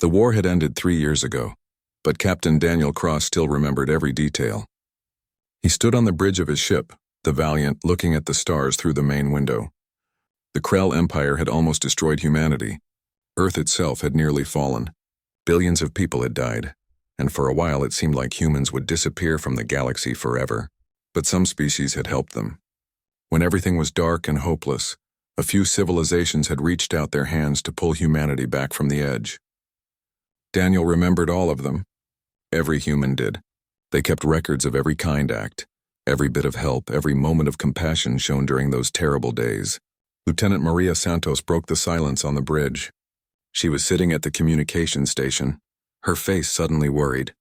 The war had ended 3 years ago, but Captain Daniel Cross still remembered every detail. He stood on the bridge of his ship, the Valiant, looking at the stars through the main window. The Krell Empire had almost destroyed humanity. Earth itself had nearly fallen. Billions of people had died, and for a while it seemed like humans would disappear from the galaxy forever. But some species had helped them. When everything was dark and hopeless, a few civilizations had reached out their hands to pull humanity back from the edge. Daniel remembered all of them. Every human did. They kept records of every kind act, every bit of help, every moment of compassion shown during those terrible days. Lieutenant Maria Santos broke the silence on the bridge. She was sitting at the communication station, her face suddenly worried.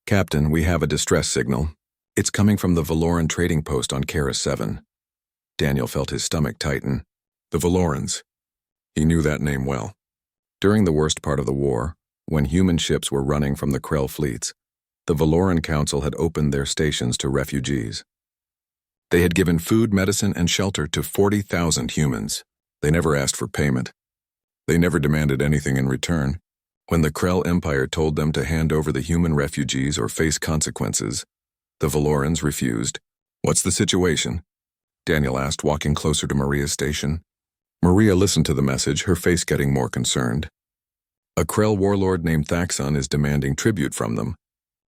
"Captain, we have a distress signal. It's coming from the Valoran trading post on Kara 7. Daniel felt his stomach tighten. The Valorans. He knew that name well. During the worst part of the war, when human ships were running from the Krell fleets, the Valoran Council had opened their stations to refugees. They had given food, medicine, and shelter to 40,000 humans. They never asked for payment. They never demanded anything in return. When the Krell Empire told them to hand over the human refugees or face consequences, the Valorans refused. "What's the situation?" Daniel asked, walking closer to Maria's station. Maria listened to the message, her face getting more concerned. "A Krell warlord named Thaxon is demanding tribute from them.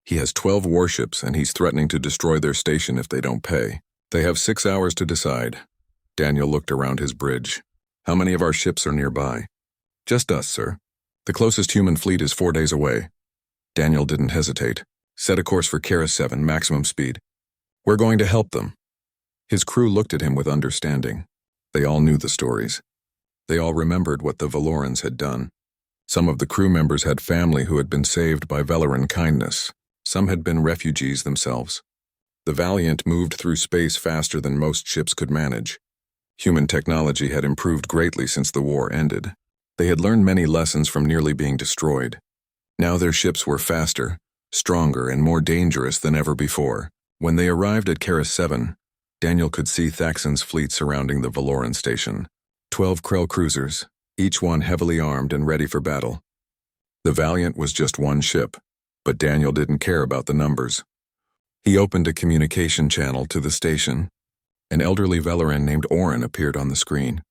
He has 12 warships, and he's threatening to destroy their station if they don't pay. They have 6 hours to decide." Daniel looked around his bridge. "How many of our ships are nearby?" "Just us, sir. The closest human fleet is 4 days away." Daniel didn't hesitate. "Set a course for Kara 7, maximum speed. We're going to help them." His crew looked at him with understanding. They all knew the stories. They all remembered what the Valorans had done. Some of the crew members had family who had been saved by Valoran kindness. Some had been refugees themselves. The Valiant moved through space faster than most ships could manage. Human technology had improved greatly since the war ended. They had learned many lessons from nearly being destroyed. Now their ships were faster, stronger, and more dangerous than ever before. When they arrived at Kara 7, Daniel could see Thaxon's fleet surrounding the Valoran station. 12 Krell cruisers, each one heavily armed and ready for battle. The Valiant was just one ship, but Daniel didn't care about the numbers. He opened a communication channel to the station. An elderly Valoran named Orin appeared on the screen.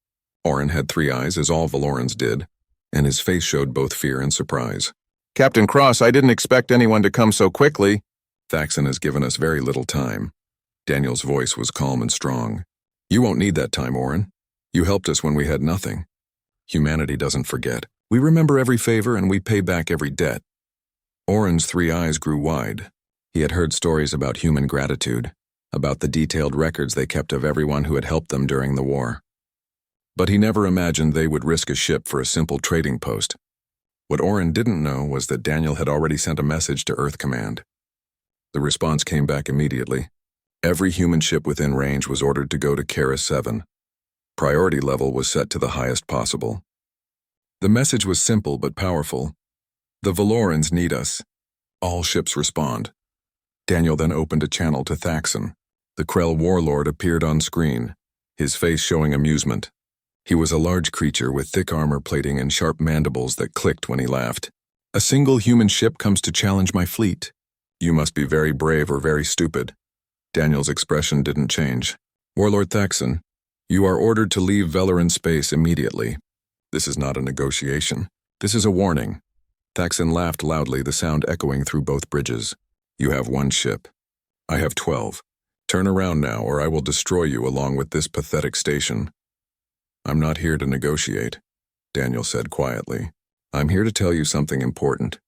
Orin had 3 eyes, as all Valorans did, and his face showed both fear and surprise. "Captain Cross, I didn't expect anyone to come so quickly." "Thaxon has given us very little time." Daniel's voice was calm and strong. "You won't need that time, Orin. You helped us when we had nothing. Humanity doesn't forget. We remember every favor and we pay back every debt." Orin's 3 eyes grew wide. He had heard stories about human gratitude, about the detailed records they kept of everyone who had helped them during the war. But he never imagined they would risk a ship for a simple trading post. What Orin didn't know was that Daniel had already sent a message to Earth Command. The response came back immediately. Every human ship within range was ordered to go to Kara 7. Priority level was set to the highest possible. The message was simple but powerful. "The Valorans need us. All ships respond." Daniel then opened a channel to Thaxon. The Krell warlord appeared on screen, his face showing amusement. He was a large creature with thick armor plating and sharp mandibles that clicked when he laughed. "A single human ship comes to challenge my fleet. You must be very brave or very stupid." Daniel's expression didn't change. "Warlord Thaxon, you are ordered to leave Valoran space immediately. This is not a negotiation. This is a warning." Thaxon laughed loudly, the sound echoing through both bridges. "You have 1 ship. I have 12. Turn around now, or I will destroy you along with this pathetic station." "I'm not here to negotiate," Daniel said quietly. "I'm here to tell you something important.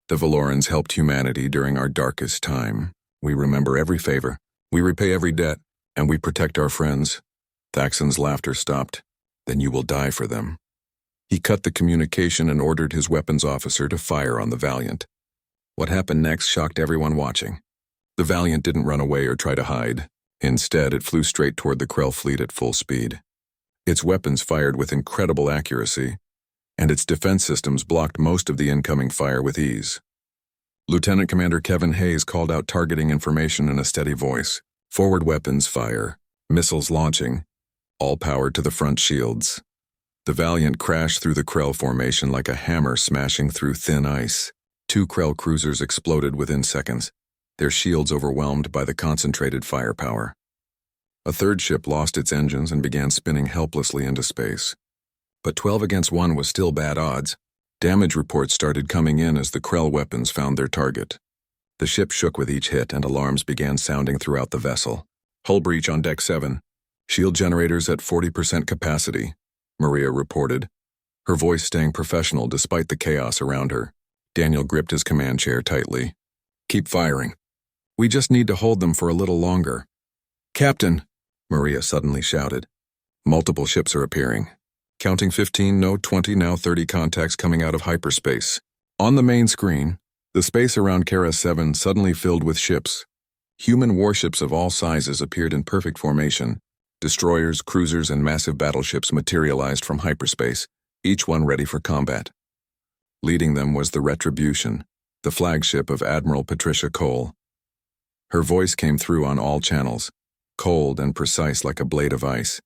The Valorans helped humanity during our darkest time. We remember every favor, we repay every debt, and we protect our friends." Thaxon's laughter stopped. "Then you will die for them." He cut the communication and ordered his weapons officer to fire on the Valiant. What happened next shocked everyone watching. The Valiant didn't run away or try to hide. Instead, it flew straight toward the Krell fleet at full speed. Its weapons fired with incredible accuracy, and its defense systems blocked most of the incoming fire with ease. Lieutenant Commander Kevin Hayes called out targeting information in a steady voice. "Forward weapons fire. Missiles launching. All power to the front shields." The Valiant crashed through the Krell formation like a hammer smashing through thin ice. 2 Krell cruisers exploded within seconds, their shields overwhelmed by the concentrated firepower. A third ship lost its engines and began spinning helplessly into space. But 12 against 1 was still bad odds. Damage reports started coming in as the Krell weapons found their target. The ship shook with each hit and alarms began sounding throughout the vessel. Hull breach on Deck 7. Shield generators at 40% capacity, Maria reported, her voice staying professional despite the chaos around her. Daniel gripped his command chair tightly. Keep firing. We just need to hold them for a little longer. Captain, Maria suddenly shouted. Multiple ships are appearing. Counting 15, no 20, now 30 contacts coming out of hyperspace. On the main screen, the space around Kara 7 suddenly filled with ships. Human warships of all sizes appeared in perfect formation. Destroyers, cruisers, and massive battleships materialized from hyperspace, each one ready for combat. Leading them was the Retribution, the flagship of Admiral Patricia Cole. Her voice came through on all channels, cold and precise like a blade of ice.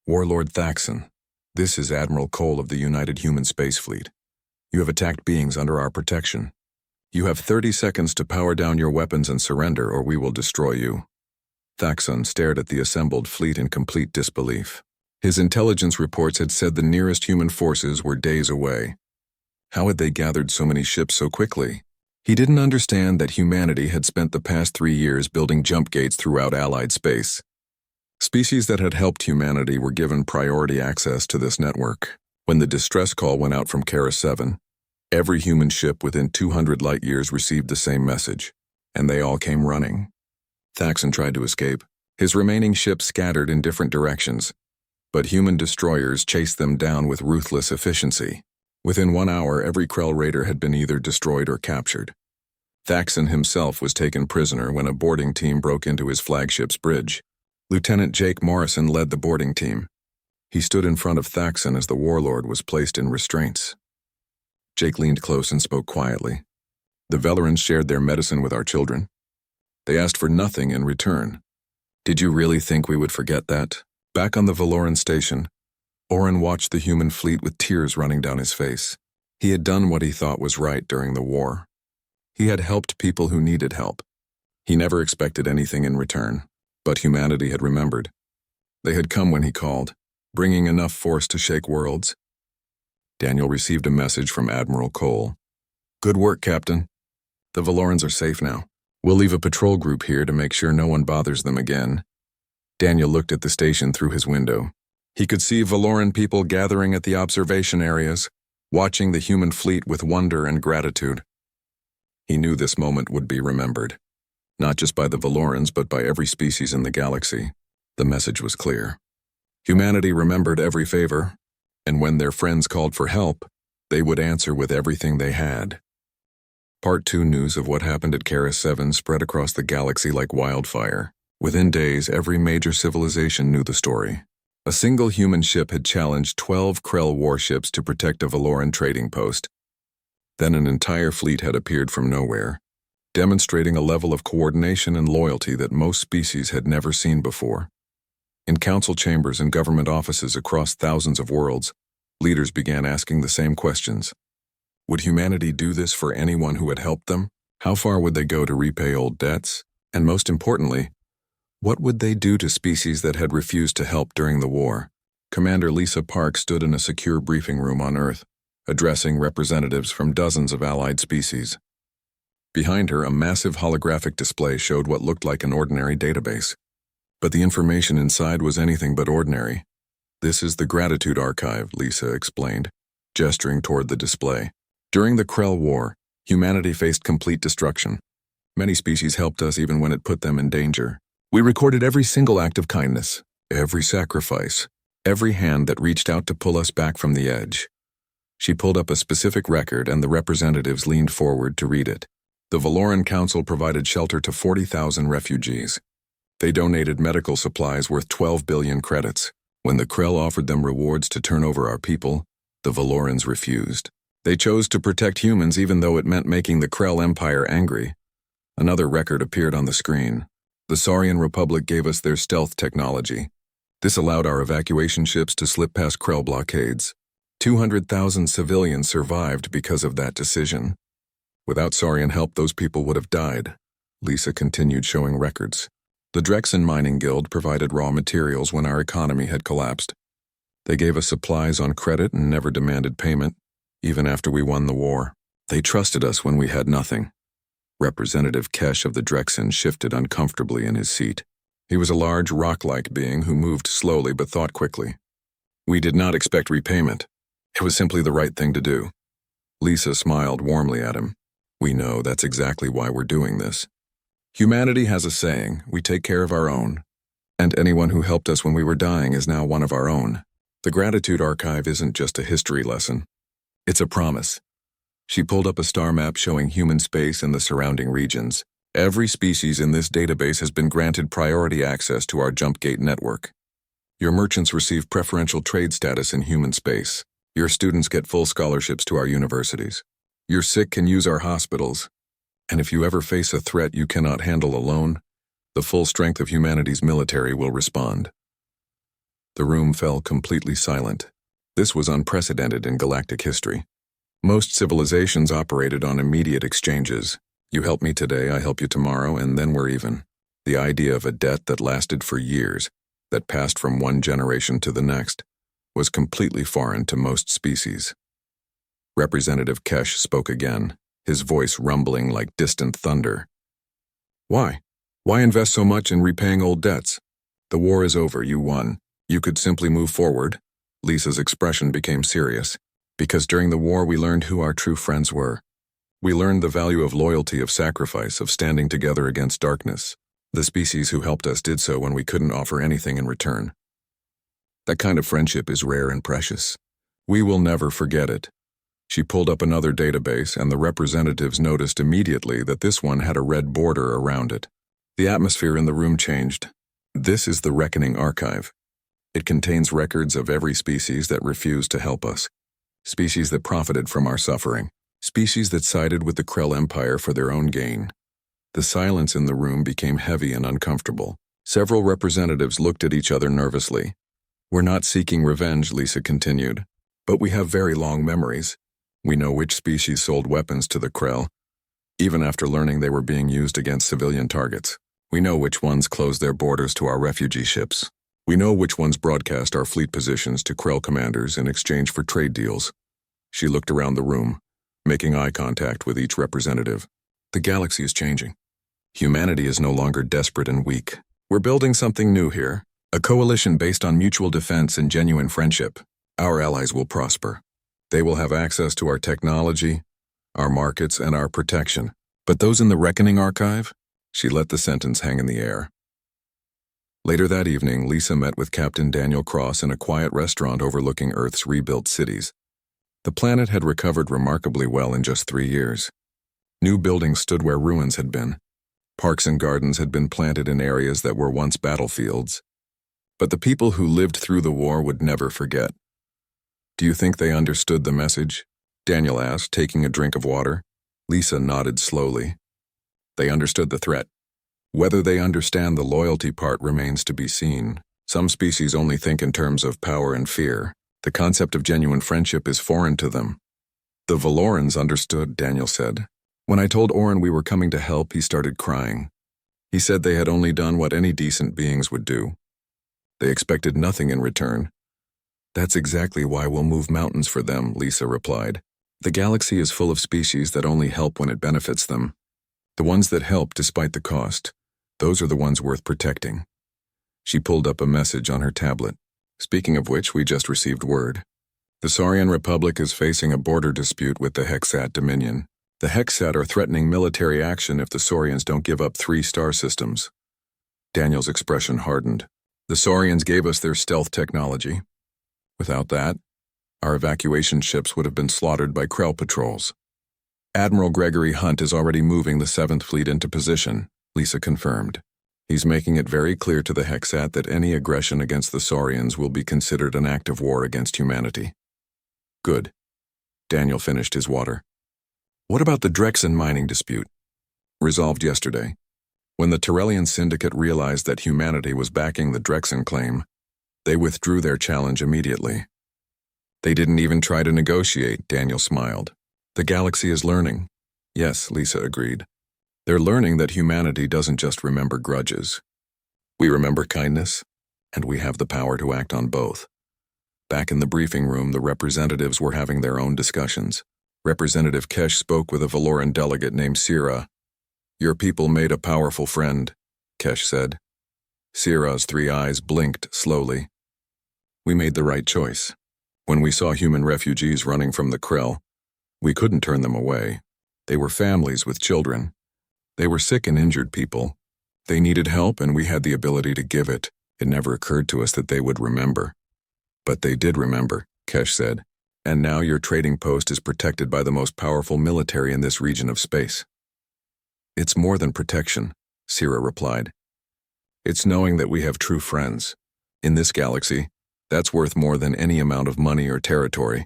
Warlord Thaxon, this is Admiral Cole of the United Human Space Fleet. You have attacked beings under our protection. You have 30 seconds to power down your weapons and surrender, or we will destroy you. Thaxon stared at the assembled fleet in complete disbelief. His intelligence reports had said the nearest human forces were days away. How had they gathered so many ships so quickly? He didn't understand that humanity had spent the past 3 years building jump gates throughout Allied space. Species that had helped humanity were given priority access to this network. When the distress call went out from Kara 7, every human ship within 200 light-years received the same message, and they all came running. Thaxon tried to escape. His remaining ships scattered in different directions, but human destroyers chased them down with ruthless efficiency. Within 1 hour, every Krell raider had been either destroyed or captured. Thaxon himself was taken prisoner when a boarding team broke into his flagship's bridge. Lieutenant Jake Morrison led the boarding team. He stood in front of Thaxon as the warlord was placed in restraints. Jake leaned close and spoke quietly. The Velerans shared their medicine with our children. They asked for nothing in return. Did you really think we would forget that? Back on the Valoran station, Oren watched the human fleet with tears running down his face. He had done what he thought was right during the war. He had helped people who needed help. He never expected anything in return, but humanity had remembered. They had come when he called, bringing enough force to shake worlds. Daniel received a message from Admiral Cole. Good work, Captain. The Valorans are safe now. We'll leave a patrol group here to make sure no one bothers them again. Daniel looked at the station through his window. He could see Valoran people gathering at the observation areas, watching the human fleet with wonder and gratitude. He knew this moment would be remembered, not just by the Valorans but by every species in the galaxy. The message was clear. Humanity remembered every favor, and when their friends called for help, they would answer with everything they had. Part 2 news of what happened at Kara 7 spread across the galaxy like wildfire. Within days, every major civilization knew the story. A single human ship had challenged 12 Krell warships to protect a Valoran trading post. Then an entire fleet had appeared from nowhere, demonstrating a level of coordination and loyalty that most species had never seen before. In council chambers and government offices across thousands of worlds, leaders began asking the same questions. Would humanity do this for anyone who had helped them? How far would they go to repay old debts? And most importantly, what would they do to species that had refused to help during the war? Commander Lisa Park stood in a secure briefing room on Earth, addressing representatives from dozens of allied species. Behind her, a massive holographic display showed what looked like an ordinary database. But the information inside was anything but ordinary. This is the Gratitude Archive, Lisa explained, gesturing toward the display. During the Krell War, humanity faced complete destruction. Many species helped us even when it put them in danger. We recorded every single act of kindness, every sacrifice, every hand that reached out to pull us back from the edge. She pulled up a specific record and the representatives leaned forward to read it. The Valoran Council provided shelter to 40,000 refugees. They donated medical supplies worth 12 billion credits. When the Krell offered them rewards to turn over our people, the Valorans refused. They chose to protect humans even though it meant making the Krell Empire angry. Another record appeared on the screen. The Saurian Republic gave us their stealth technology. This allowed our evacuation ships to slip past Krell blockades. 200,000 civilians survived because of that decision. Without Saurian help, those people would have died. Lisa continued showing records. The Drexen Mining Guild provided raw materials when our economy had collapsed. They gave us supplies on credit and never demanded payment, even after we won the war. They trusted us when we had nothing. Representative Kesh of the Drexen shifted uncomfortably in his seat. He was a large, rock-like being who moved slowly but thought quickly. We did not expect repayment. It was simply the right thing to do. Lisa smiled warmly at him. We know that's exactly why we're doing this. Humanity has a saying, we take care of our own. And anyone who helped us when we were dying is now one of our own. The Gratitude Archive isn't just a history lesson. It's a promise. She pulled up a star map showing human space and the surrounding regions. Every species in this database has been granted priority access to our jump gate network. Your merchants receive preferential trade status in human space. Your students get full scholarships to our universities. Your sick can use our hospitals. And if you ever face a threat you cannot handle alone, the full strength of humanity's military will respond. The room fell completely silent. This was unprecedented in galactic history. Most civilizations operated on immediate exchanges. You help me today, I help you tomorrow, and then we're even. The idea of a debt that lasted for years, that passed from one generation to the next, was completely foreign to most species. Representative Kesh spoke again, his voice rumbling like distant thunder. Why? Why invest so much in repaying old debts? The war is over, you won. You could simply move forward. Lisa's expression became serious. Because during the war we learned who our true friends were. We learned the value of loyalty, of sacrifice, of standing together against darkness. The species who helped us did so when we couldn't offer anything in return. That kind of friendship is rare and precious. We will never forget it. She pulled up another database, and the representatives noticed immediately that this one had a red border around it. The atmosphere in the room changed. This is the Reckoning Archive. It contains records of every species that refused to help us. Species that profited from our suffering. Species that sided with the Krell Empire for their own gain. The silence in the room became heavy and uncomfortable. Several representatives looked at each other nervously. We're not seeking revenge, Lisa continued. But we have very long memories. We know which species sold weapons to the Krell, even after learning they were being used against civilian targets. We know which ones closed their borders to our refugee ships. We know which ones broadcast our fleet positions to Krell commanders in exchange for trade deals. She looked around the room, making eye contact with each representative. The galaxy is changing. Humanity is no longer desperate and weak. We're building something new here, a coalition based on mutual defense and genuine friendship. Our allies will prosper. They will have access to our technology, our markets, and our protection. But those in the Reckoning Archive? She let the sentence hang in the air. Later that evening, Lisa met with Captain Daniel Cross in a quiet restaurant overlooking Earth's rebuilt cities. The planet had recovered remarkably well in just 3 years. New buildings stood where ruins had been. Parks and gardens had been planted in areas that were once battlefields. But the people who lived through the war would never forget. Do you think they understood the message? Daniel asked, taking a drink of water. Lisa nodded slowly. They understood the threat. Whether they understand the loyalty part remains to be seen. Some species only think in terms of power and fear. The concept of genuine friendship is foreign to them. The Valorans understood, Daniel said. When I told Orin we were coming to help, he started crying. He said they had only done what any decent beings would do. They expected nothing in return. That's exactly why we'll move mountains for them, Lisa replied. The galaxy is full of species that only help when it benefits them. The ones that help despite the cost, those are the ones worth protecting. She pulled up a message on her tablet. Speaking of which, we just received word. The Saurian Republic is facing a border dispute with the Hexat Dominion. The Hexat are threatening military action if the Saurians don't give up 3 star systems. Daniel's expression hardened. The Saurians gave us their stealth technology. Without that, our evacuation ships would have been slaughtered by Krell patrols. Admiral Gregory Hunt is already moving the 7th Fleet into position, Lisa confirmed. He's making it very clear to the Hexat that any aggression against the Saurians will be considered an act of war against humanity. Good. Daniel finished his water. What about the Drexen mining dispute? Resolved yesterday. When the Tyrellian Syndicate realized that humanity was backing the Drexen claim, They withdrew their challenge immediately. They didn't even try to negotiate, Daniel smiled. The galaxy is learning. Yes, Lisa agreed. They're learning that humanity doesn't just remember grudges. We remember kindness, and we have the power to act on both. Back in the briefing room, the representatives were having their own discussions. Representative Kesh spoke with a Valoran delegate named Sira. Your people made a powerful friend, Kesh said. Sira's 3 eyes blinked slowly. We made the right choice. When we saw human refugees running from the Krell, we couldn't turn them away. They were families with children. They were sick and injured people. They needed help, and we had the ability to give it. It never occurred to us that they would remember. But they did remember, Kesh said. And now your trading post is protected by the most powerful military in this region of space. It's more than protection, Sira replied. It's knowing that we have true friends. In this galaxy, that's worth more than any amount of money or territory.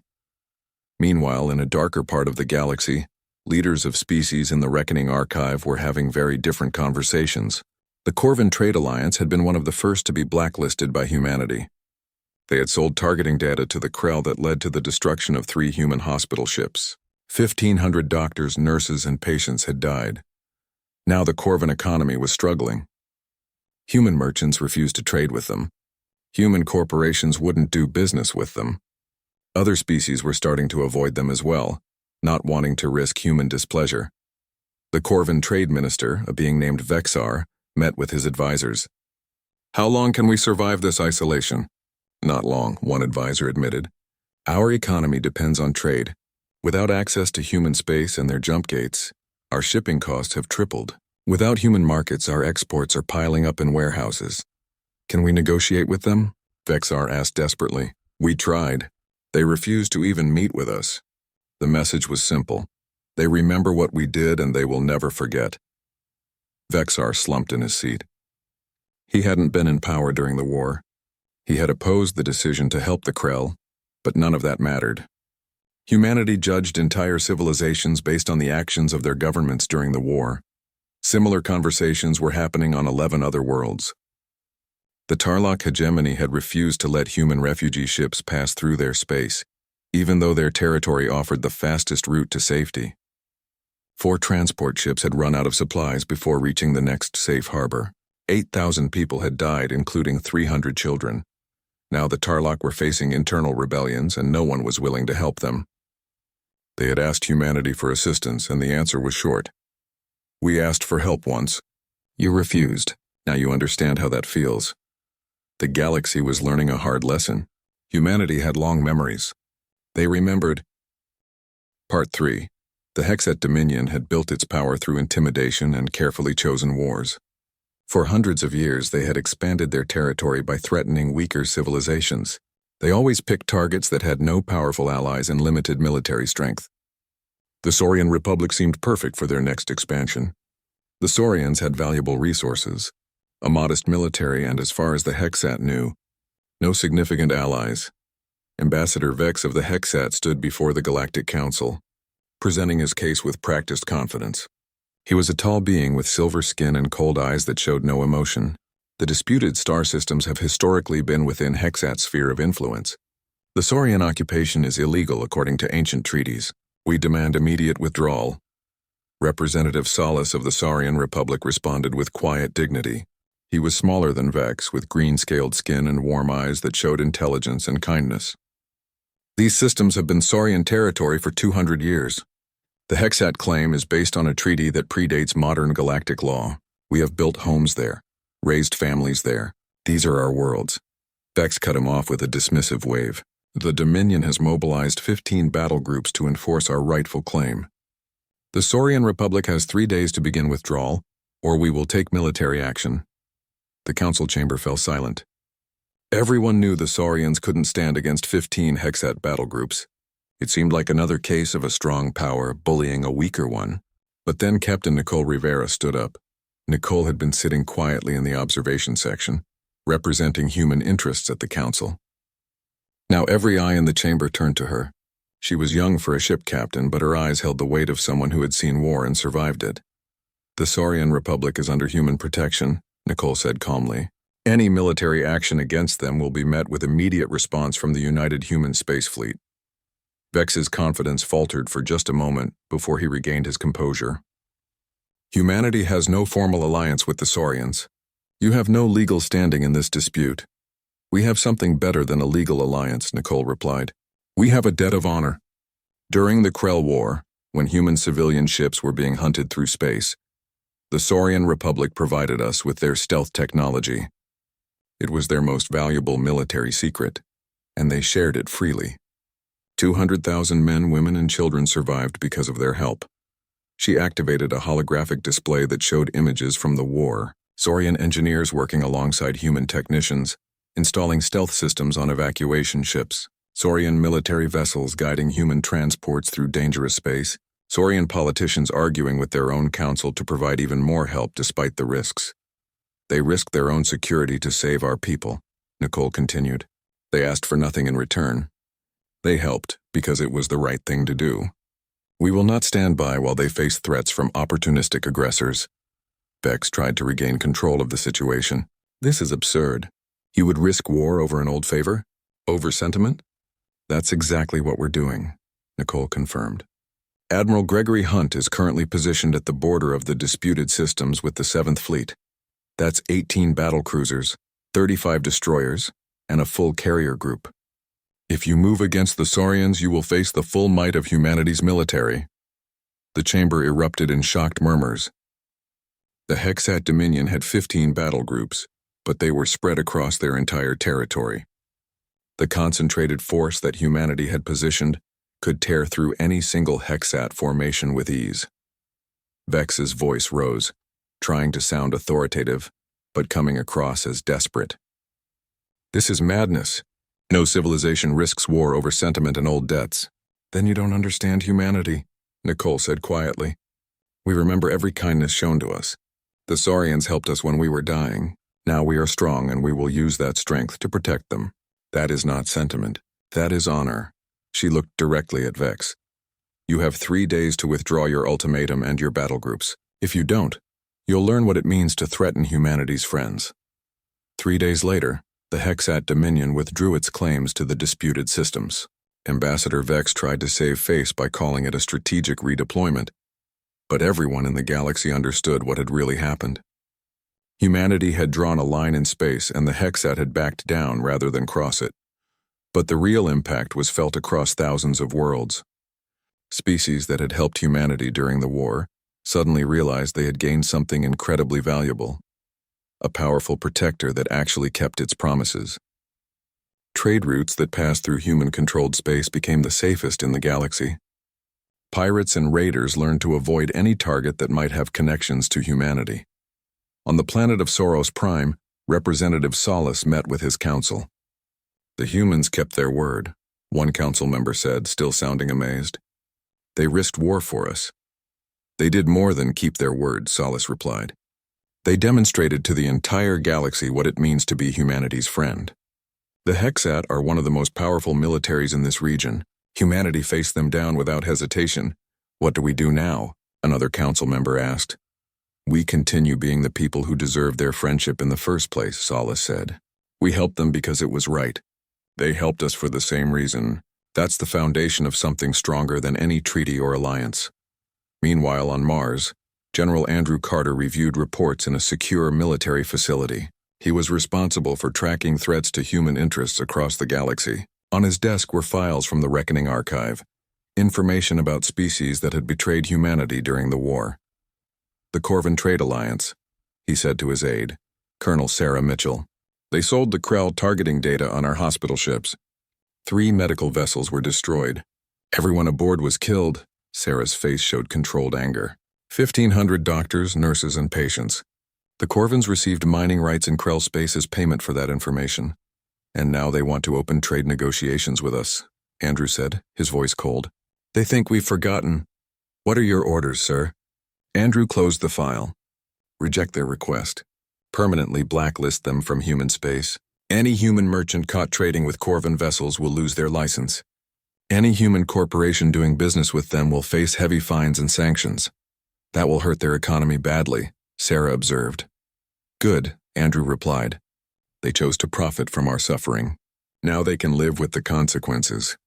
Meanwhile, in a darker part of the galaxy, leaders of species in the Reckoning Archive were having very different conversations. The Corvin Trade Alliance had been one of the first to be blacklisted by humanity. They had sold targeting data to the Krell that led to the destruction of 3 human hospital ships. 1,500 doctors, nurses, and patients had died. Now the Corvin economy was struggling. Human merchants refused to trade with them. Human corporations wouldn't do business with them. Other species were starting to avoid them as well, not wanting to risk human displeasure. The Corvin Trade Minister, a being named Vexar, met with his advisors. How long can we survive this isolation? Not long, one advisor admitted. Our economy depends on trade. Without access to human space and their jump gates, our shipping costs have tripled. Without human markets, our exports are piling up in warehouses. Can we negotiate with them? Vexar asked desperately. We tried. They refused to even meet with us. The message was simple. They remember what we did and they will never forget. Vexar slumped in his seat. He hadn't been in power during the war. He had opposed the decision to help the Krell, but none of that mattered. Humanity judged entire civilizations based on the actions of their governments during the war. Similar conversations were happening on 11 other worlds. The Tarlok hegemony had refused to let human refugee ships pass through their space, even though their territory offered the fastest route to safety. 4 transport ships had run out of supplies before reaching the next safe harbor. 8,000 people had died, including 300 children. Now the Tarlok were facing internal rebellions, and no one was willing to help them. They had asked humanity for assistance, and the answer was short. We asked for help once. You refused. Now you understand how that feels. The galaxy was learning a hard lesson. Humanity had long memories. They remembered. Part 3. The Hexat Dominion had built its power through intimidation and carefully chosen wars. For hundreds of years, they had expanded their territory by threatening weaker civilizations. They always picked targets that had no powerful allies and limited military strength. The Saurian Republic seemed perfect for their next expansion. The Saurians had valuable resources, a modest military, and as far as the Hexat knew, no significant allies. Ambassador Vex of the Hexat stood before the Galactic Council, presenting his case with practiced confidence. He was a tall being with silver skin and cold eyes that showed no emotion. The disputed star systems have historically been within Hexat's sphere of influence. The Saurian occupation is illegal according to ancient treaties. We demand immediate withdrawal. Representative Solace of the Saurian Republic responded with quiet dignity. He was smaller than Vex, with green-scaled skin and warm eyes that showed intelligence and kindness. These systems have been Saurian territory for 200 years. The Hexat claim is based on a treaty that predates modern galactic law. We have built homes there, raised families there. These are our worlds. Vex cut him off with a dismissive wave. The Dominion has mobilized 15 battle groups to enforce our rightful claim. The Saurian Republic has 3 days to begin withdrawal, or we will take military action. The council chamber fell silent. Everyone knew the Saurians couldn't stand against 15 Hexat battle groups. It seemed like another case of a strong power bullying a weaker one. But then Captain Nicole Rivera stood up. Nicole had been sitting quietly in the observation section, representing human interests at the council. Now every eye in the chamber turned to her. She was young for a ship captain, but her eyes held the weight of someone who had seen war and survived it. The Saurian Republic is under human protection, Nicole said calmly. Any military action against them will be met with immediate response from the United Human Space Fleet. Vex's confidence faltered for just a moment before he regained his composure. Humanity has no formal alliance with the Saurians. You have no legal standing in this dispute. We have something better than a legal alliance, Nicole replied. We have a debt of honor. During the Krell War, when human civilian ships were being hunted through space, the Saurian Republic provided us with their stealth technology. It was their most valuable military secret, and they shared it freely. 200,000 men, women, and children survived because of their help. She activated a holographic display that showed images from the war, Saurian engineers working alongside human technicians, installing stealth systems on evacuation ships, Saurian military vessels guiding human transports through dangerous space, Saurian politicians arguing with their own council to provide even more help despite the risks. They risked their own security to save our people, Nicole continued. They asked for nothing in return. They helped because it was the right thing to do. We will not stand by while they face threats from opportunistic aggressors. Vex tried to regain control of the situation. This is absurd. You would risk war over an old favor? Over sentiment? That's exactly what we're doing, Nicole confirmed. Admiral Gregory Hunt is currently positioned at the border of the disputed systems with the 7th Fleet. That's 18 battlecruisers, 35 destroyers, and a full carrier group. If you move against the Saurians, you will face the full might of humanity's military. The chamber erupted in shocked murmurs. The Hexat Dominion had 15 battle groups, but they were spread across their entire territory. The concentrated force that humanity had positioned could tear through any single Hexat formation with ease. Vex's voice rose, trying to sound authoritative, but coming across as desperate. This is madness. No civilization risks war over sentiment and old debts. Then you don't understand humanity, Nicole said quietly. We remember every kindness shown to us. The Saurians helped us when we were dying. Now we are strong and we will use that strength to protect them. That is not sentiment. That is honor. She looked directly at Vex. You have 3 days to withdraw your ultimatum and your battle groups. If you don't, you'll learn what it means to threaten humanity's friends. 3 days later, the Hexat Dominion withdrew its claims to the disputed systems. Ambassador Vex tried to save face by calling it a strategic redeployment, but everyone in the galaxy understood what had really happened. Humanity had drawn a line in space and the Hexat had backed down rather than cross it. But the real impact was felt across thousands of worlds. Species that had helped humanity during the war suddenly realized they had gained something incredibly valuable. A powerful protector that actually kept its promises. Trade routes that passed through human-controlled space became the safest in the galaxy. Pirates and raiders learned to avoid any target that might have connections to humanity. On the planet of Soros Prime, Representative Solace met with his council. The humans kept their word, one council member said, still sounding amazed. They risked war for us. They did more than keep their word, Solace replied. They demonstrated to the entire galaxy what it means to be humanity's friend. The Hexat are one of the most powerful militaries in this region. Humanity faced them down without hesitation. What do we do now? Another council member asked. We continue being the people who deserved their friendship in the first place, Solace said. We helped them because it was right. They helped us for the same reason. That's the foundation of something stronger than any treaty or alliance. Meanwhile, on Mars, General Andrew Carter reviewed reports in a secure military facility. He was responsible for tracking threats to human interests across the galaxy. On his desk were files from the Reckoning Archive, information about species that had betrayed humanity during the war. The Corvin Trade Alliance, he said to his aide, Colonel Sarah Mitchell. They sold the Krell targeting data on our hospital ships. 3 medical vessels were destroyed. Everyone aboard was killed. Sarah's face showed controlled anger. 1,500 doctors, nurses, and patients. The Corvins received mining rights in Krell space as payment for that information. And now they want to open trade negotiations with us, Andrew said, his voice cold. They think we've forgotten. What are your orders, sir? Andrew closed the file. Reject their request. Permanently blacklist them from human space. Any human merchant caught trading with Corvin vessels will lose their license. Any human corporation doing business with them will face heavy fines and sanctions. That will hurt their economy badly, Sarah observed. Good, Andrew replied. They chose to profit from our suffering. Now they can live with the consequences.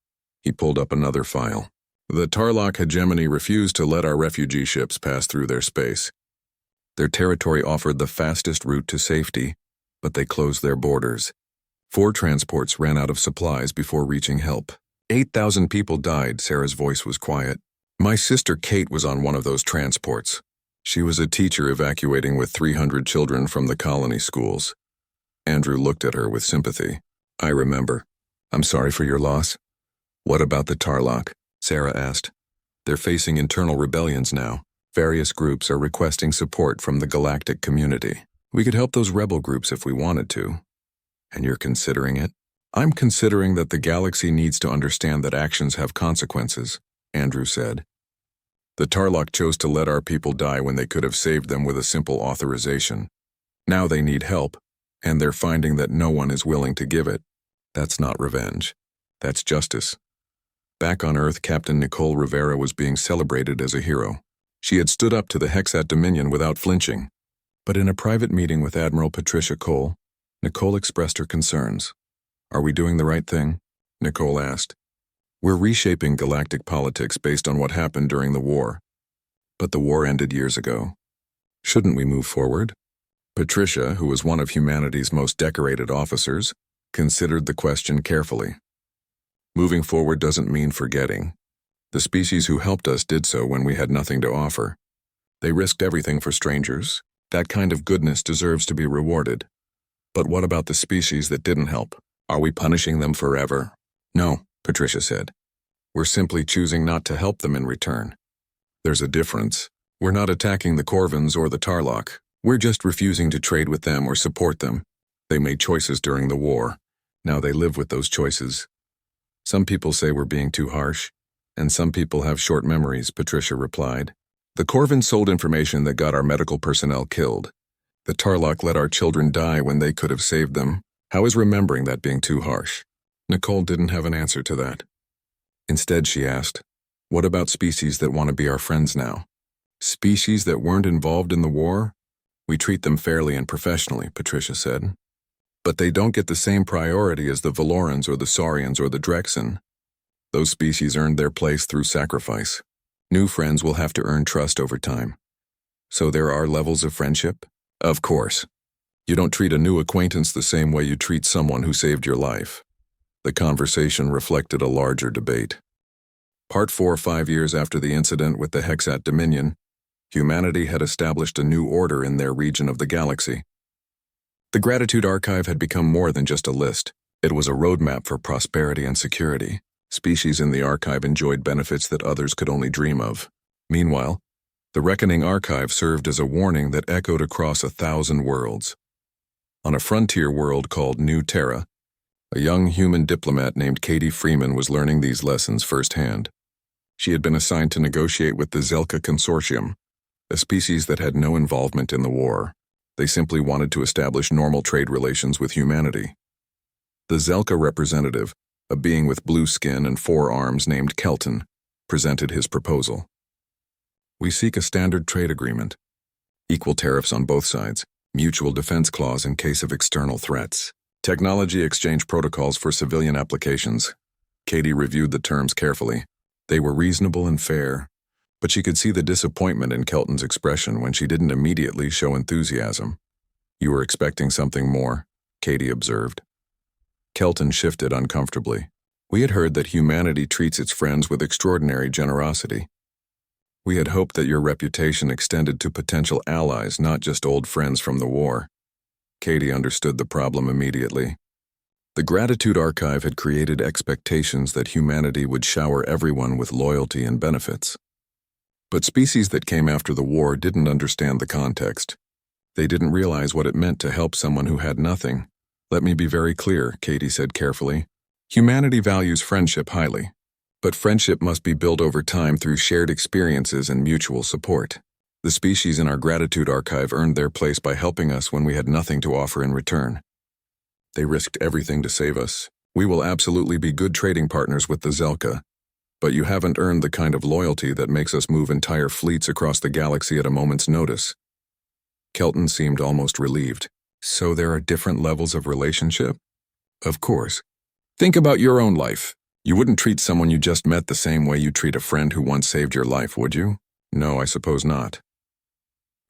He pulled up another file. The Tarlok hegemony refused to let our refugee ships pass through their space. Their territory offered the fastest route to safety, but they closed their borders. 4 transports ran out of supplies before reaching help. 8,000 people died. Sarah's voice was quiet. My sister Kate was on one of those transports. She was a teacher evacuating with 300 children from the colony schools. Andrew looked at her with sympathy. I remember. I'm sorry for your loss. What about the Tarlok? Sarah asked. They're facing internal rebellions now. Various groups are requesting support from the galactic community. We could help those rebel groups if we wanted to. And you're considering it? I'm considering that the galaxy needs to understand that actions have consequences, Andrew said. The Tarlok chose to let our people die when they could have saved them with a simple authorization. Now they need help, and they're finding that no one is willing to give it. That's not revenge. That's justice. Back on Earth, Captain Nicole Rivera was being celebrated as a hero. She had stood up to the Hexat Dominion without flinching. But in a private meeting with Admiral Patricia Cole, Nicole expressed her concerns. Are we doing the right thing? Nicole asked. We're reshaping galactic politics based on what happened during the war. But the war ended years ago. Shouldn't we move forward? Patricia, who was one of humanity's most decorated officers, considered the question carefully. Moving forward doesn't mean forgetting. The species who helped us did so when we had nothing to offer. They risked everything for strangers. That kind of goodness deserves to be rewarded. But what about the species that didn't help? Are we punishing them forever? No, Patricia said. We're simply choosing not to help them in return. There's a difference. We're not attacking the Corvins or the Tarlok. We're just refusing to trade with them or support them. They made choices during the war. Now they live with those choices. Some people say we're being too harsh, and some people have short memories, Patricia replied. The Corvins sold information that got our medical personnel killed. The Tarlok let our children die when they could have saved them. How is remembering that being too harsh? Nicole didn't have an answer to that. Instead, she asked, what about species that want to be our friends now? Species that weren't involved in the war? We treat them fairly and professionally, Patricia said. But they don't get the same priority as the Valorans or the Saurians or the Drexen. Those species earned their place through sacrifice. New friends will have to earn trust over time. So there are levels of friendship? Of course. You don't treat a new acquaintance the same way you treat someone who saved your life. The conversation reflected a larger debate. Part 4. 5 years after the incident with the Hexat Dominion, humanity had established a new order in their region of the galaxy. The Gratitude Archive had become more than just a list. It was a roadmap for prosperity and security. Species in the archive enjoyed benefits that others could only dream of. Meanwhile, the Reckoning Archive served as a warning that echoed across 1,000 worlds. On a frontier world called New Terra, a young human diplomat named Katie Freeman was learning these lessons firsthand. She had been assigned to negotiate with the Zelka Consortium, a species that had no involvement in the war. They simply wanted to establish normal trade relations with humanity. The Zelka representative, a being with blue skin and 4 arms named Kelton, presented his proposal. We seek a standard trade agreement, equal tariffs on both sides, mutual defense clause in case of external threats, technology exchange protocols for civilian applications. Katie reviewed the terms carefully. They were reasonable and fair, but she could see the disappointment in Kelton's expression when she didn't immediately show enthusiasm. You were expecting something more, Katie observed. Kelton shifted uncomfortably. We had heard that humanity treats its friends with extraordinary generosity. We had hoped that your reputation extended to potential allies, not just old friends from the war. Katie understood the problem immediately. The Gratitude Archive had created expectations that humanity would shower everyone with loyalty and benefits. But species that came after the war didn't understand the context. They didn't realize what it meant to help someone who had nothing. Let me be very clear, Katie said carefully. Humanity values friendship highly, but friendship must be built over time through shared experiences and mutual support. The species in our Gratitude Archive earned their place by helping us when we had nothing to offer in return. They risked everything to save us. We will absolutely be good trading partners with the Zelka, but you haven't earned the kind of loyalty that makes us move entire fleets across the galaxy at a moment's notice. Kelton seemed almost relieved. So there are different levels of relationship? Of course. Think about your own life. You wouldn't treat someone you just met the same way you treat a friend who once saved your life, would you? No, I suppose not.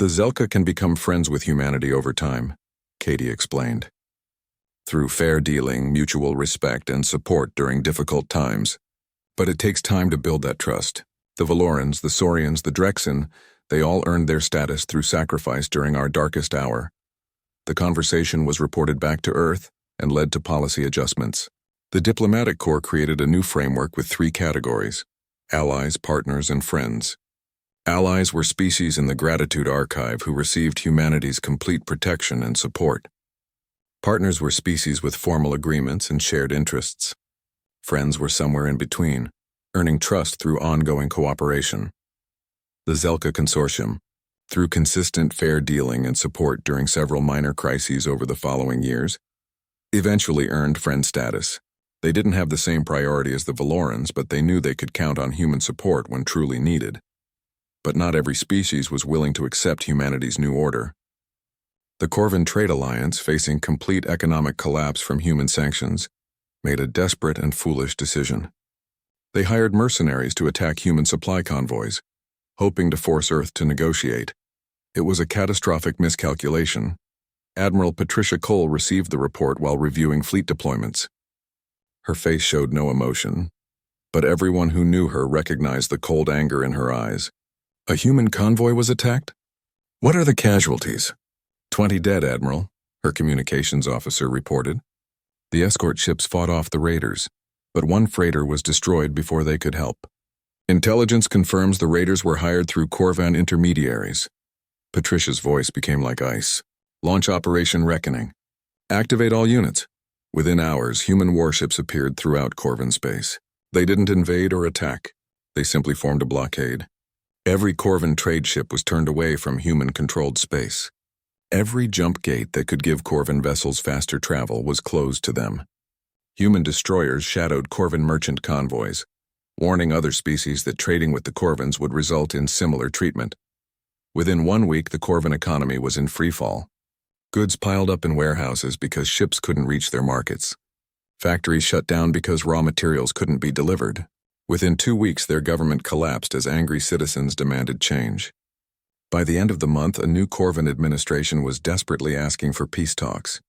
The Zelka can become friends with humanity over time, Katie explained. Through fair dealing, mutual respect, and support during difficult times. But it takes time to build that trust. The Valorans, the Saurians, the Drexen, they all earned their status through sacrifice during our darkest hour. The conversation was reported back to Earth and led to policy adjustments. The Diplomatic Corps created a new framework with 3 categories: allies, partners, and friends. Allies were species in the Gratitude Archive who received humanity's complete protection and support. Partners were species with formal agreements and shared interests. Friends were somewhere in between, earning trust through ongoing cooperation. The Zelka Consortium, through consistent fair dealing and support during several minor crises over the following years, eventually earned friend status. They didn't have the same priority as the Valorans, but they knew they could count on human support when truly needed. But not every species was willing to accept humanity's new order. The Corvin Trade Alliance, facing complete economic collapse from human sanctions, made a desperate and foolish decision. They hired mercenaries to attack human supply convoys, hoping to force Earth to negotiate. It was a catastrophic miscalculation. Admiral Patricia Cole received the report while reviewing fleet deployments. Her face showed no emotion, but everyone who knew her recognized the cold anger in her eyes. A human convoy was attacked? What are the casualties? 20 dead, Admiral, her communications officer reported. The escort ships fought off the raiders, but 1 freighter was destroyed before they could help. Intelligence confirms the raiders were hired through Corvan intermediaries. Patricia's voice became like ice. Launch Operation Reckoning. Activate all units. Within hours, human warships appeared throughout Corvan space. They didn't invade or attack. They simply formed a blockade. Every Corvan trade ship was turned away from human-controlled space. Every jump gate that could give Corvan vessels faster travel was closed to them. Human destroyers shadowed Corvan merchant convoys, warning other species that trading with the Corvans would result in similar treatment. Within 1 week, the Corvan economy was in freefall. Goods piled up in warehouses because ships couldn't reach their markets. Factories shut down because raw materials couldn't be delivered. Within 2 weeks, their government collapsed as angry citizens demanded change. By the end of the month, a new Corvan administration was desperately asking for peace talks.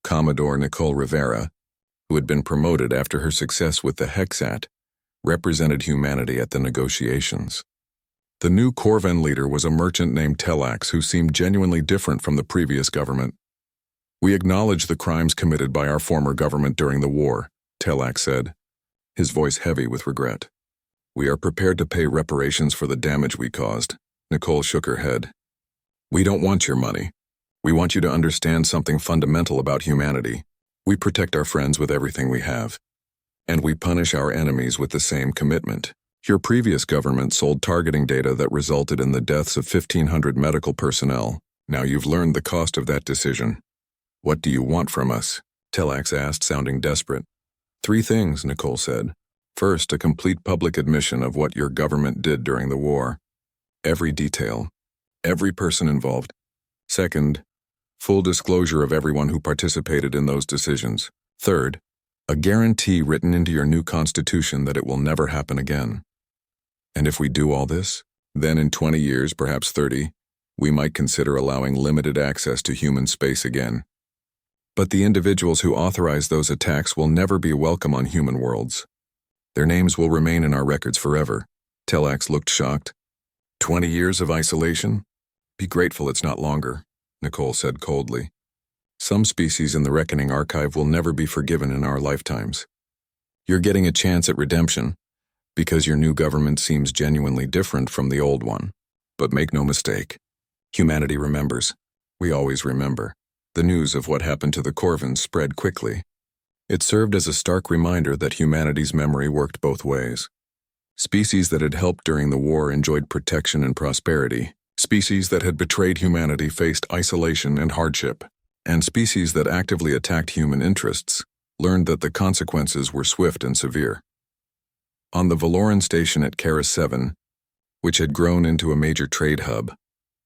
Commodore Nicole Rivera, who had been promoted after her success with the Hexat, represented humanity at the negotiations. The new Corvan leader was a merchant named Telax who seemed genuinely different from the previous government. "We acknowledge the crimes committed by our former government during the war," Telax said, his voice heavy with regret. "We are prepared to pay reparations for the damage we caused." Nicole shook her head. "We don't want your money. We want you to understand something fundamental about humanity. We protect our friends with everything we have. And we punish our enemies with the same commitment. Your previous government sold targeting data that resulted in the deaths of 1,500 medical personnel. Now you've learned the cost of that decision. What do you want from us?" Telax asked, sounding desperate. 3 things, Nicole said. First, a complete public admission of what your government did during the war. Every detail. Every person involved. Second, full disclosure of everyone who participated in those decisions. Third, a guarantee written into your new constitution that it will never happen again. And if we do all this, then in 20 years, perhaps 30, we might consider allowing limited access to human space again. But the individuals who authorize those attacks will never be welcome on human worlds. Their names will remain in our records forever. Telax looked shocked. 20 years of isolation? Be grateful it's not longer, Nicole said coldly. Some species in the Reckoning Archive will never be forgiven in our lifetimes. You're getting a chance at redemption, because your new government seems genuinely different from the old one. But make no mistake, humanity remembers. We always remember. The news of what happened to the Corvans spread quickly. It served as a stark reminder that humanity's memory worked both ways. Species that had helped during the war enjoyed protection and prosperity. Species that had betrayed humanity faced isolation and hardship. And species that actively attacked human interests learned that the consequences were swift and severe. On the Valoran station at Karis 7, which had grown into a major trade hub,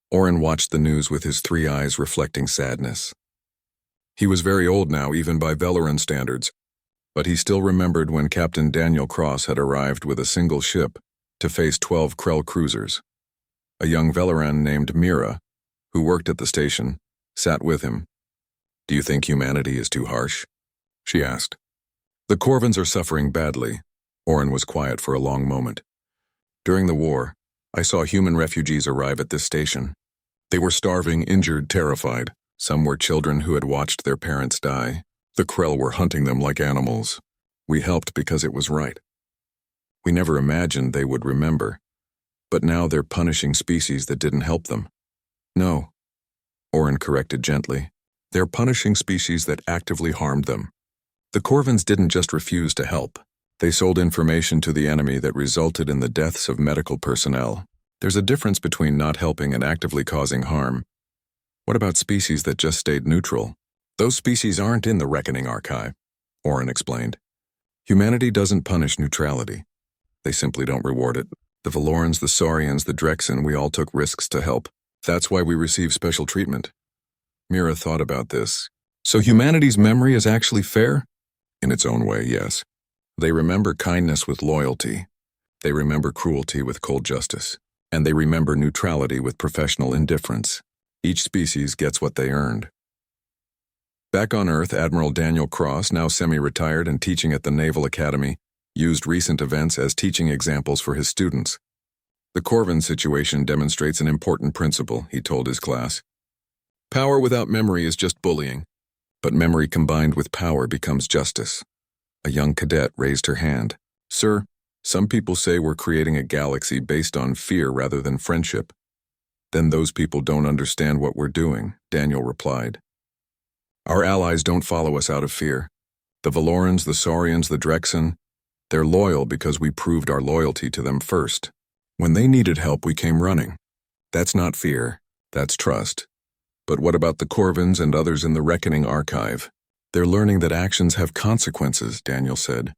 Orin watched the news with his 3 eyes reflecting sadness. He was very old now, even by Valoran standards, but he still remembered when Captain Daniel Cross had arrived with a single ship to face 12 Krell cruisers. A young Valoran named Mira, who worked at the station, sat with him. "Do you think humanity is too harsh?" she asked. "The Corvins are suffering badly." Orin was quiet for a long moment. "During the war, I saw human refugees arrive at this station. They were starving, injured, terrified. Some were children who had watched their parents die. The Krell were hunting them like animals. We helped because it was right. We never imagined they would remember. But now they're punishing species that didn't help them." "No," Orin corrected gently. "They're punishing species that actively harmed them. The Corvins didn't just refuse to help. They sold information to the enemy that resulted in the deaths of medical personnel. There's a difference between not helping and actively causing harm. What about species that just stayed neutral?" "Those species aren't in the Reckoning Archive," Orin explained. "Humanity doesn't punish neutrality. They simply don't reward it. The Valorans, the Saurians, the Drexen, we all took risks to help. That's why we receive special treatment." Mira thought about this. "So humanity's memory is actually fair?" "In its own way, yes. They remember kindness with loyalty. They remember cruelty with cold justice. And they remember neutrality with professional indifference. Each species gets what they earned." Back on Earth, Admiral Daniel Cross, now semi-retired and teaching at the Naval Academy, used recent events as teaching examples for his students. "The Corvin situation demonstrates an important principle," he told his class. "Power without memory is just bullying, but memory combined with power becomes justice." A young cadet raised her hand. "Sir, some people say we're creating a galaxy based on fear rather than friendship." "Then those people don't understand what we're doing," Daniel replied. "Our allies don't follow us out of fear. The Valorans, the Saurians, the Drexen, they're loyal because we proved our loyalty to them first. When they needed help, we came running. That's not fear, that's trust. But what about the Corvins and others in the Reckoning Archive? They're learning that actions have consequences," Daniel said.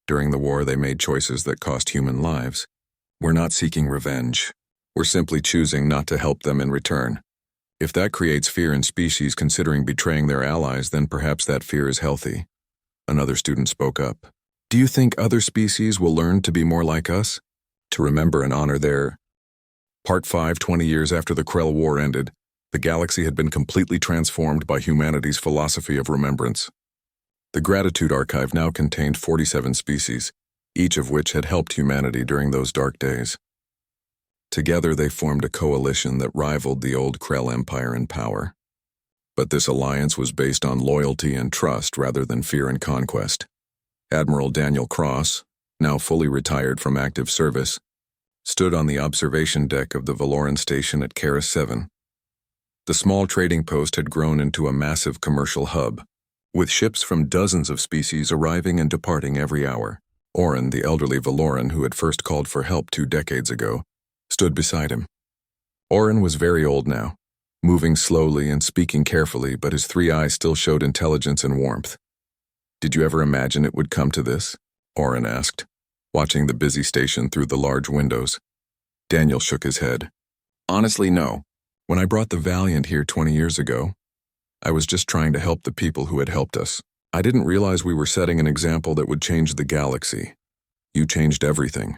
"During the war, they made choices that cost human lives. We're not seeking revenge. We're simply choosing not to help them in return. If that creates fear in species considering betraying their allies, then perhaps that fear is healthy." Another student spoke up. "Do you think other species will learn to be more like us? To remember and honor their—" Part 5, 20 years after the Krell War ended, the galaxy had been completely transformed by humanity's philosophy of remembrance. The Gratitude Archive now contained 47 species, each of which had helped humanity during those dark days. Together they formed a coalition that rivaled the old Krell Empire in power. But this alliance was based on loyalty and trust rather than fear and conquest. Admiral Daniel Cross, now fully retired from active service, stood on the observation deck of the Valoran station at Karis 7. The small trading post had grown into a massive commercial hub, with ships from dozens of species arriving and departing every hour. Orin, the elderly Valoran who had first called for help 2 decades ago, stood beside him. Orin was very old now, moving slowly and speaking carefully, but his 3 eyes still showed intelligence and warmth. "Did you ever imagine it would come to this?" Orin asked, watching the busy station through the large windows. Daniel shook his head. "Honestly, no. When I brought the Valiant here 20 years ago, I was just trying to help the people who had helped us. I didn't realize we were setting an example that would change the galaxy. You changed everything,"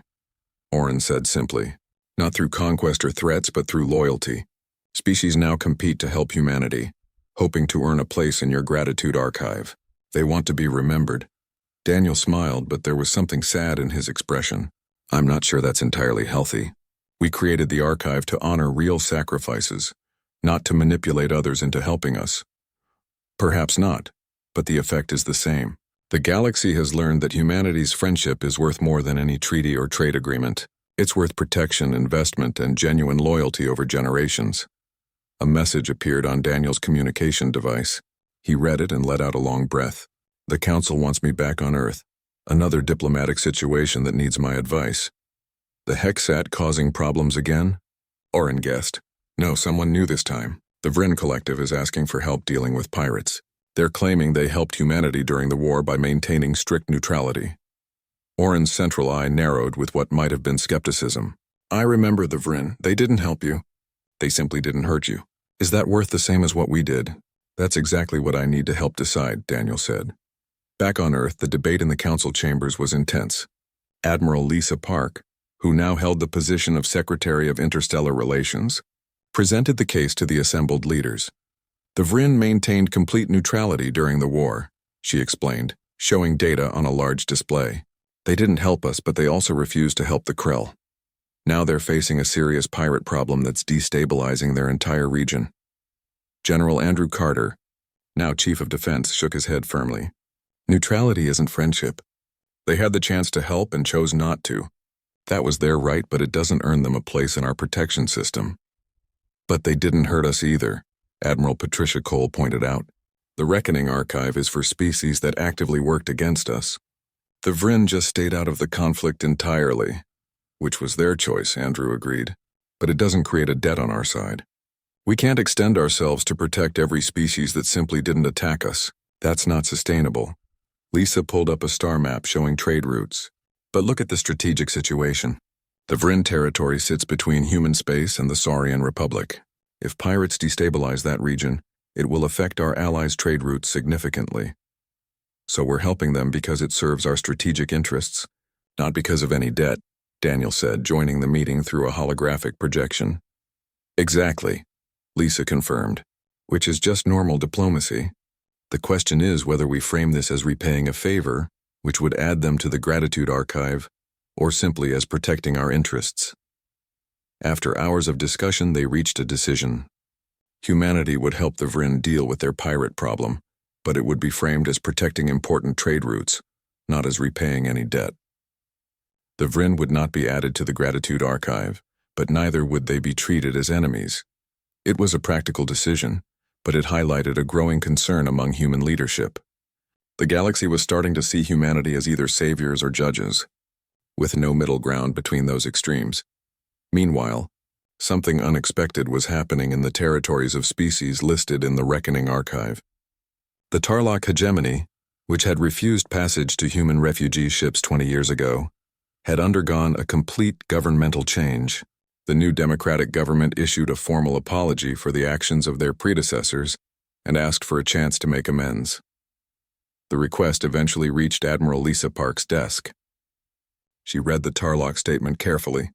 Orin said simply. "Not through conquest or threats, but through loyalty. Species now compete to help humanity, hoping to earn a place in your Gratitude Archive. They want to be remembered." Daniel smiled, but there was something sad in his expression. "I'm not sure that's entirely healthy. We created the archive to honor real sacrifices, not to manipulate others into helping us." "Perhaps not, but the effect is the same. The galaxy has learned that humanity's friendship is worth more than any treaty or trade agreement. It's worth protection, investment, and genuine loyalty over generations." A message appeared on Daniel's communication device. He read it and let out a long breath. "The Council wants me back on Earth. Another diplomatic situation that needs my advice." "The Hexat causing problems again?" Orin guessed. "No, someone new this time. The Vryn Collective is asking for help dealing with pirates. They're claiming they helped humanity during the war by maintaining strict neutrality." Orin's central eye narrowed with what might have been skepticism. "I remember the Vryn. They didn't help you. They simply didn't hurt you. Is that worth the same as what we did?" That's exactly what I need to help decide, Daniel said. Back on Earth, the debate in the council chambers was intense. Admiral Lisa Park, who now held the position of Secretary of Interstellar Relations, presented the case to the assembled leaders. The Vryn maintained complete neutrality during the war, she explained, showing data on a large display. They didn't help us, but they also refused to help the Krell. Now they're facing a serious pirate problem that's destabilizing their entire region. General Andrew Carter, now Chief of Defense, shook his head firmly. Neutrality isn't friendship. They had the chance to help and chose not to. That was their right, but it doesn't earn them a place in our protection system. But they didn't hurt us either, Admiral Patricia Cole pointed out. The Reckoning Archive is for species that actively worked against us. The Vryn just stayed out of the conflict entirely, which was their choice, Andrew agreed. But it doesn't create a debt on our side. We can't extend ourselves to protect every species that simply didn't attack us. That's not sustainable. Lisa pulled up a star map showing trade routes. But look at the strategic situation. The Vryn territory sits between human space and the Saurian Republic. If pirates destabilize that region, it will affect our allies' trade routes significantly. So we're helping them because it serves our strategic interests, not because of any debt, Daniel said, joining the meeting through a holographic projection. Exactly, Lisa confirmed, which is just normal diplomacy. The question is whether we frame this as repaying a favor, which would add them to the gratitude archive, or simply as protecting our interests. After hours of discussion, they reached a decision. Humanity would help the Vryn deal with their pirate problem, but it would be framed as protecting important trade routes, not as repaying any debt. The Vryn would not be added to the gratitude archive, but neither would they be treated as enemies. It was a practical decision, but it highlighted a growing concern among human leadership. The galaxy was starting to see humanity as either saviors or judges, with no middle ground between those extremes. Meanwhile, something unexpected was happening in the territories of species listed in the Reckoning Archive. The Tarlok hegemony, which had refused passage to human refugee ships 20 years ago, had undergone a complete governmental change. The new democratic government issued a formal apology for the actions of their predecessors and asked for a chance to make amends. The request eventually reached Admiral Lisa Park's desk. She read the Tarlok statement carefully,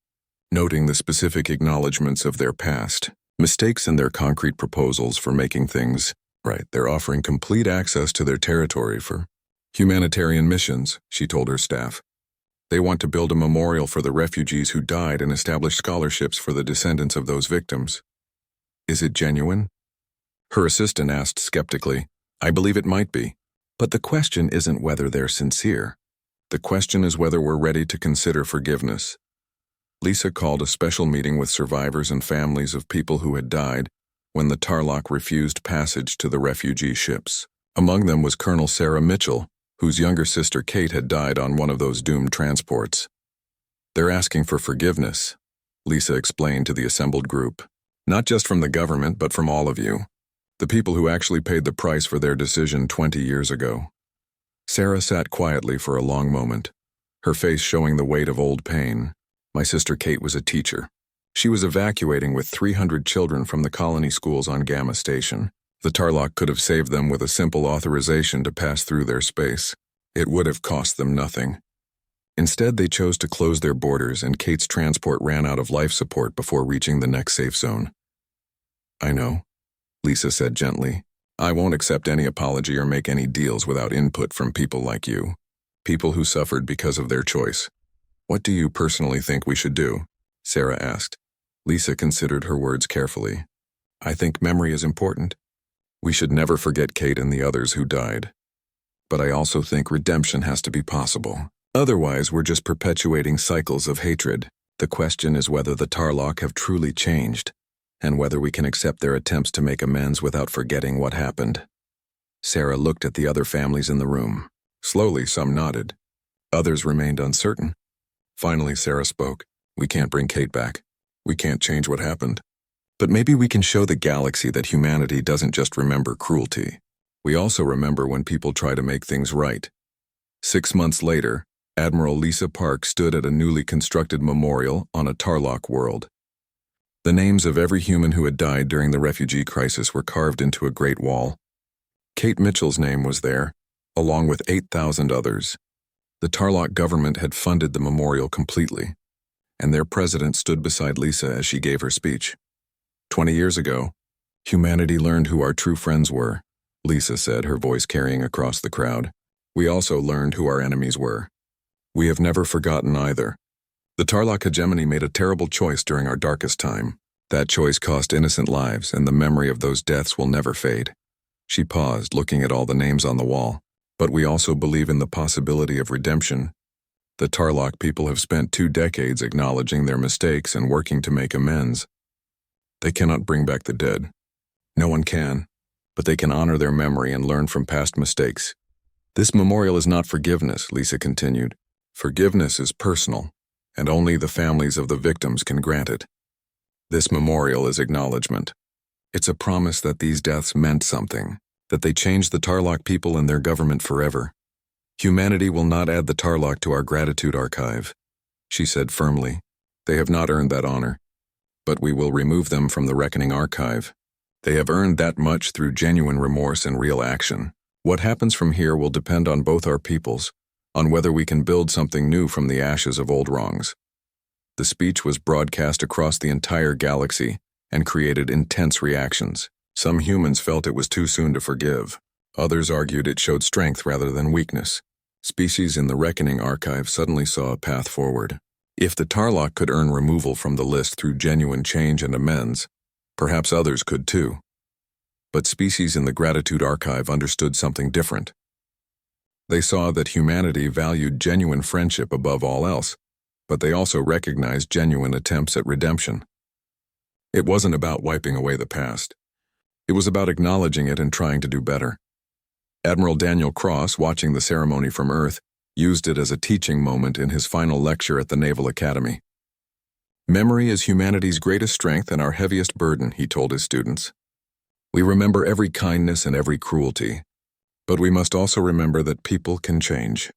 noting the specific acknowledgments of their past, mistakes in their concrete proposals for making things right. They're offering complete access to their territory for humanitarian missions, she told her staff. They want to build a memorial for the refugees who died and establish scholarships for the descendants of those victims. Is it genuine? Her assistant asked skeptically. I believe it might be. But the question isn't whether they're sincere. The question is whether we're ready to consider forgiveness. Lisa called a special meeting with survivors and families of people who had died when the Tarlok refused passage to the refugee ships. Among them was Colonel Sarah Mitchell, whose younger sister Kate had died on one of those doomed transports. They're asking for forgiveness, Lisa explained to the assembled group. Not just from the government, but from all of you. The people who actually paid the price for their decision 20 years ago. Sarah sat quietly for a long moment, her face showing the weight of old pain. My sister Kate was a teacher. She was evacuating with 300 children from the colony schools on Gamma Station. The Tarlok could have saved them with a simple authorization to pass through their space. It would have cost them nothing. Instead, they chose to close their borders, and Kate's transport ran out of life support before reaching the next safe zone. I know, Lisa said gently. I won't accept any apology or make any deals without input from people like you. People who suffered because of their choice. What do you personally think we should do? Sarah asked. Lisa considered her words carefully. I think memory is important. We should never forget Kate and the others who died. But I also think redemption has to be possible. Otherwise, we're just perpetuating cycles of hatred. The question is whether the Tarlok have truly changed, and whether we can accept their attempts to make amends without forgetting what happened. Sarah looked at the other families in the room. Slowly, some nodded. Others remained uncertain. Finally, Sarah spoke. We can't bring Kate back. We can't change what happened. But maybe we can show the galaxy that humanity doesn't just remember cruelty. We also remember when people try to make things right. 6 months later, Admiral Lisa Park stood at a newly constructed memorial on a Tarlok world. The names of every human who had died during the refugee crisis were carved into a great wall, Kate Mitchell's name was there, along with 8,000 others. The Tarlock government had funded the memorial completely, and their president stood beside Lisa as she gave her speech. 20 years ago, humanity learned who our true friends were, Lisa said, her voice carrying across the crowd. We also learned who our enemies were. We have never forgotten either. The Tarlock hegemony made a terrible choice during our darkest time. That choice cost innocent lives, and the memory of those deaths will never fade. She paused, looking at all the names on the wall. But we also believe in the possibility of redemption. The Tarlock people have spent 2 decades acknowledging their mistakes and working to make amends. They cannot bring back the dead. No one can, but they can honor their memory and learn from past mistakes. This memorial is not forgiveness, Lisa continued. Forgiveness is personal, and only the families of the victims can grant it. This memorial is acknowledgement. It's a promise that these deaths meant something, that they changed the Tarlock people and their government forever. Humanity will not add the Tarlock to our gratitude archive, she said firmly. They have not earned that honor, but we will remove them from the reckoning archive. They have earned that much through genuine remorse and real action. What happens from here will depend on both our peoples, on whether we can build something new from the ashes of old wrongs. The speech was broadcast across the entire galaxy and created intense reactions. Some humans felt it was too soon to forgive. Others argued it showed strength rather than weakness. Species in the Reckoning archive suddenly saw a path forward. If the Tarlock could earn removal from the list through genuine change and amends, perhaps others could too. But species in the Gratitude archive understood something different. They saw that humanity valued genuine friendship above all else, but they also recognized genuine attempts at redemption. It wasn't about wiping away the past. It was about acknowledging it and trying to do better. Admiral Daniel Cross, watching the ceremony from Earth, used it as a teaching moment in his final lecture at the Naval Academy. Memory is humanity's greatest strength and our heaviest burden, he told his students. We remember every kindness and every cruelty, but we must also remember that people can change.